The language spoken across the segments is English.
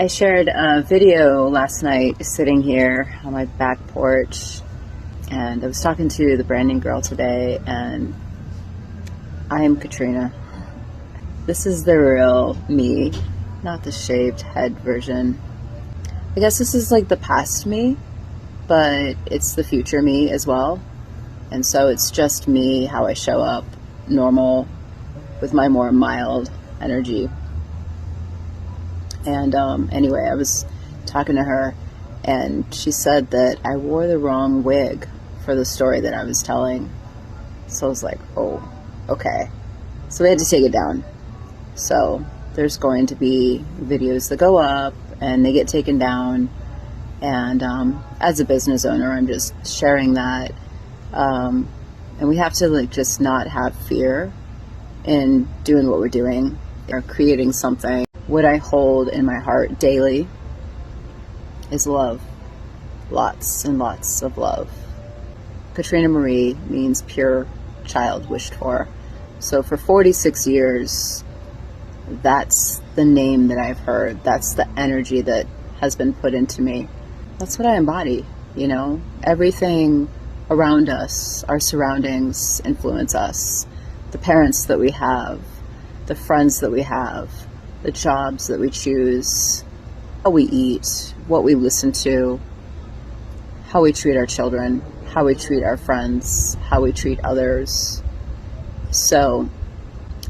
I shared a video last night sitting here on my back porch, and I was talking to the branding girl today, and I am Katrina. This is the real me, not the shaved head version. I guess this is like the past me, but it's the future me as well. And so it's just me, how I show up, normal, with my more mild energy. And anyway, I was talking to her, and she said that I wore the wrong wig for the story that I was telling. So I was like, oh, okay. So we had to take it down. So there's going to be videos that go up and they get taken down. And as a business owner, I'm just sharing that. And we have to just not have fear in doing what we're doing or creating something. What I hold in my heart daily is love. Lots and lots of love. Katrina Marie means pure child wished for. So for 46 years, that's the name that I've heard. That's the energy that has been put into me. That's what I embody, Everything around us, our surroundings influence us. The parents that we have, the friends that we have, the jobs that we choose, how we eat, what we listen to, how we treat our children, how we treat our friends, how we treat others. So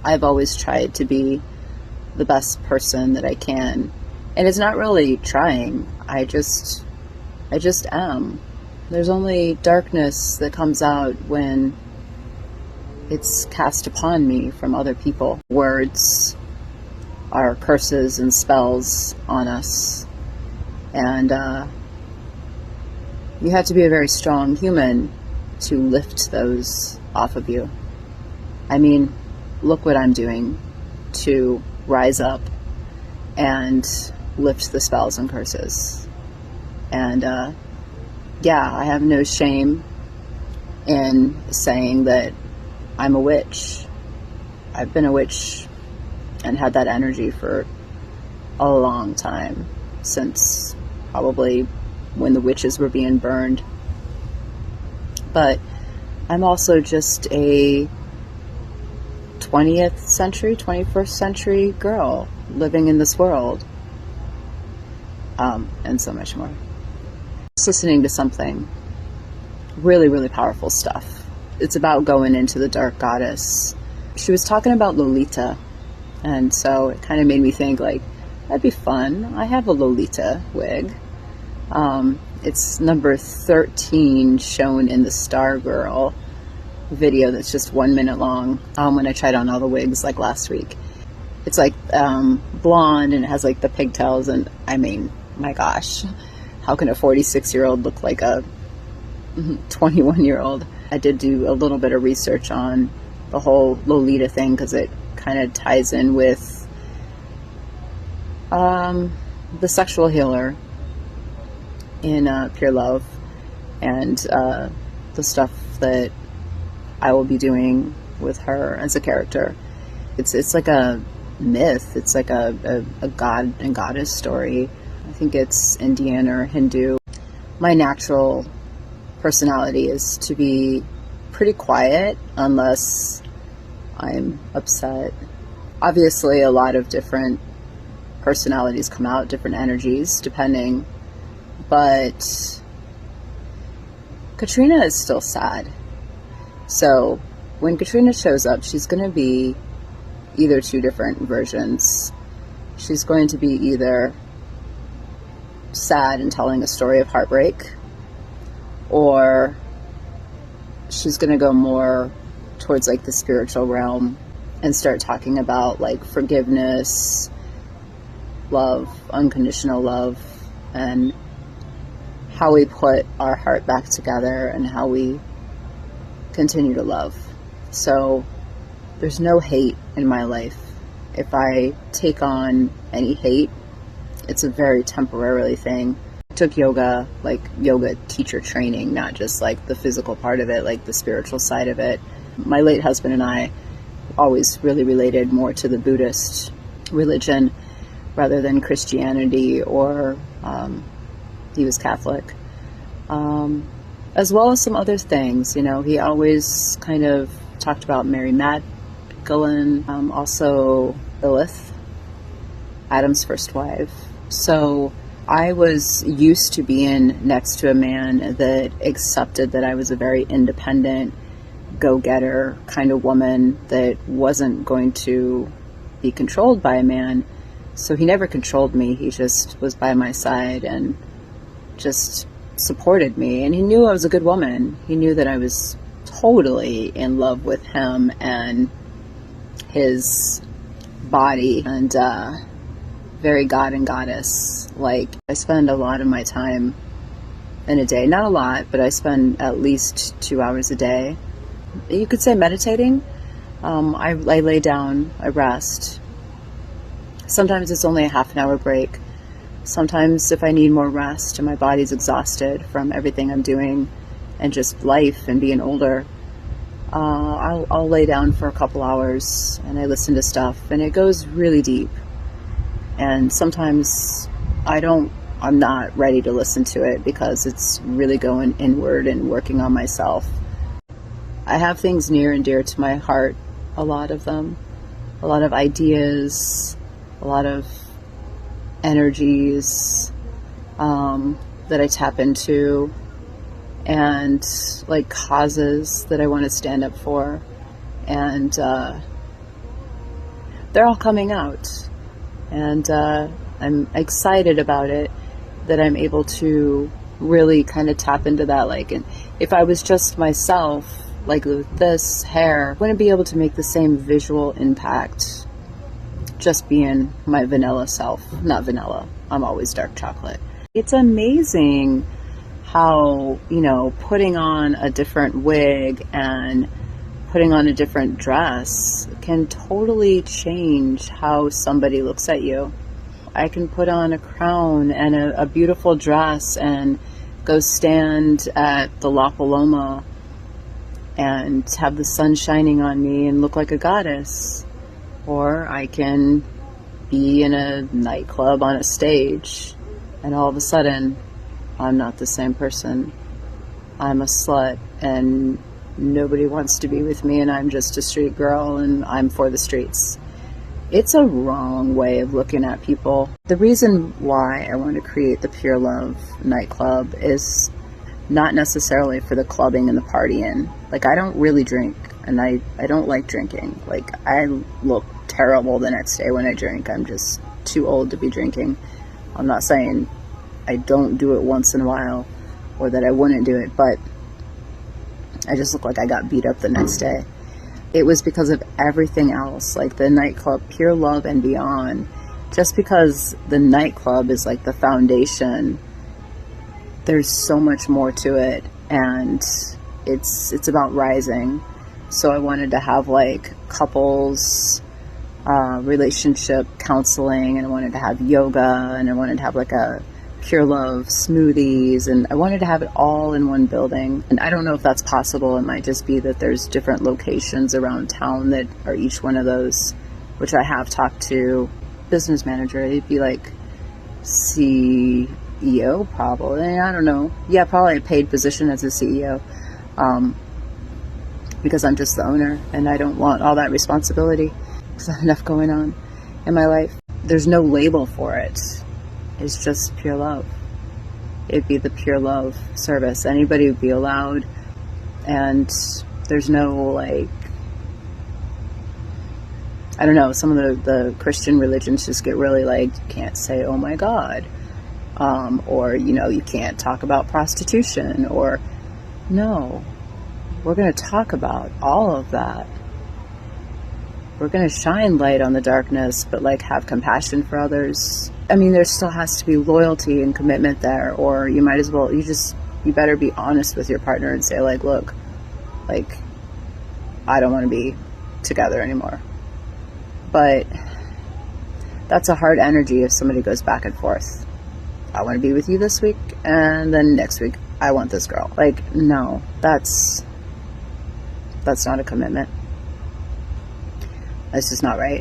I've always tried to be the best person that I can. And it's not really trying. I just am. There's only darkness that comes out when it's cast upon me from other people. Words are curses and spells on us. And you have to be a very strong human to lift those off of you. I mean, look what I'm doing to rise up and lift the spells and curses. And I have no shame in saying that I'm a witch. I've been a witch and had that energy for a long time, since probably when the witches were being burned. But I'm also just a 20th century, 21st century girl living in this world, and so much more. Just listening to something really, really powerful stuff. It's about going into the dark goddess. She was talking about Lolita, and so it kind of made me think, that'd be fun. I have a Lolita wig. It's number 13 shown in the Stargirl video that's just 1 minute long, when I tried on all the wigs last week. It's blonde, and it has the pigtails, and I mean, my gosh, how can a 46-year-old look like a 21-year-old? I did do a little bit of research on the whole Lolita thing because it kind of ties in with the sexual healer in Pure Love, and the stuff that I will be doing with her as a character. It's like a myth. It's like a god and goddess story. I think it's Indian or Hindu. My natural personality is to be pretty quiet unless I'm upset. Obviously, a lot of different personalities come out, different energies, depending. But Katrina is still sad. So when Katrina shows up, she's going to be either two different versions. She's going to be either sad and telling a story of heartbreak, or she's going to go more towards the spiritual realm and start talking about forgiveness, love, unconditional love, and how we put our heart back together and how we continue to love. So there's no hate in my life. If I take on any hate, it's a very temporarily thing. I took yoga, yoga teacher training, not just the physical part of it, the spiritual side of it. My late husband and I always really related more to the Buddhist religion, rather than Christianity, or he was Catholic, as well as some other things. You know, he always kind of talked about Mary Magdalene, also Lilith, Adam's first wife. So I was used to being next to a man that accepted that I was a very independent, go-getter kind of woman that wasn't going to be controlled by a man. So he never controlled me. He just was by my side and just supported me. And he knew I was a good woman. He knew that I was totally in love with him and his body, and very god and goddess. Like, I spend a lot of my time in a day, not a lot, but I spend at least 2 hours a day, you could say, meditating. I lay down, I rest. Sometimes it's only a half an hour break. Sometimes if I need more rest and my body's exhausted from everything I'm doing and just life and being older, I'll lay down for a couple hours and I listen to stuff, and it goes really deep. And sometimes I'm not ready to listen to it because it's really going inward and working on myself. I have things near and dear to my heart, a lot of them, a lot of ideas, a lot of energies that I tap into, and like causes that I want to stand up for, and they're all coming out, and I'm excited about it, that I'm able to really kind of tap into that. Like, and if I was just myself, like with this hair, I wouldn't be able to make the same visual impact just being my vanilla self. Not vanilla, I'm always dark chocolate. It's amazing how, you know, putting on a different wig and putting on a different dress can totally change how somebody looks at you. I can put on a crown and a beautiful dress and go stand at the La Paloma and have the sun shining on me and look like a goddess. Or I can be in a nightclub on a stage and all of a sudden I'm not the same person. I'm a slut and nobody wants to be with me, and I'm just a street girl and I'm for the streets. It's a wrong way of looking at people. The reason why I want to create the Pure Love nightclub is not necessarily for the clubbing and the partying. Like, I don't really drink, and I don't like drinking. Like, I look terrible the next day when I drink. I'm just too old to be drinking. I'm not saying I don't do it once in a while or that I wouldn't do it, but I just look like I got beat up the next day. It was because of everything else, like the nightclub, Pure Love and beyond. Just because the nightclub is like the foundation, there's so much more to it, and it's about rising. So I wanted to have like couples, relationship counseling, and I wanted to have yoga, and I wanted to have like a Pure Love smoothies, and I wanted to have it all in one building. And I don't know if that's possible. It might just be that there's different locations around town that are each one of those, which I have talked to business manager. It'd be like CEO probably. I don't know. Yeah, probably a paid position as a CEO, because I'm just the owner and I don't want all that responsibility because I have enough going on in my life. There's no label for it. It's just pure love. It'd be the Pure Love service. Anybody would be allowed, and there's no, like, I don't know, some of the Christian religions just get really like, you can't say, oh my God, or, you know, you can't talk about prostitution, or, no, we're going to talk about all of that. We're going to shine light on the darkness, but like have compassion for others. I mean, there still has to be loyalty and commitment there, or you might as well, you better be honest with your partner and say, like, look, like, I don't want to be together anymore. But that's a hard energy if somebody goes back and forth. I want to be with you this week, and then next week, I want this girl. Like, no, that's not a commitment. That's just not right.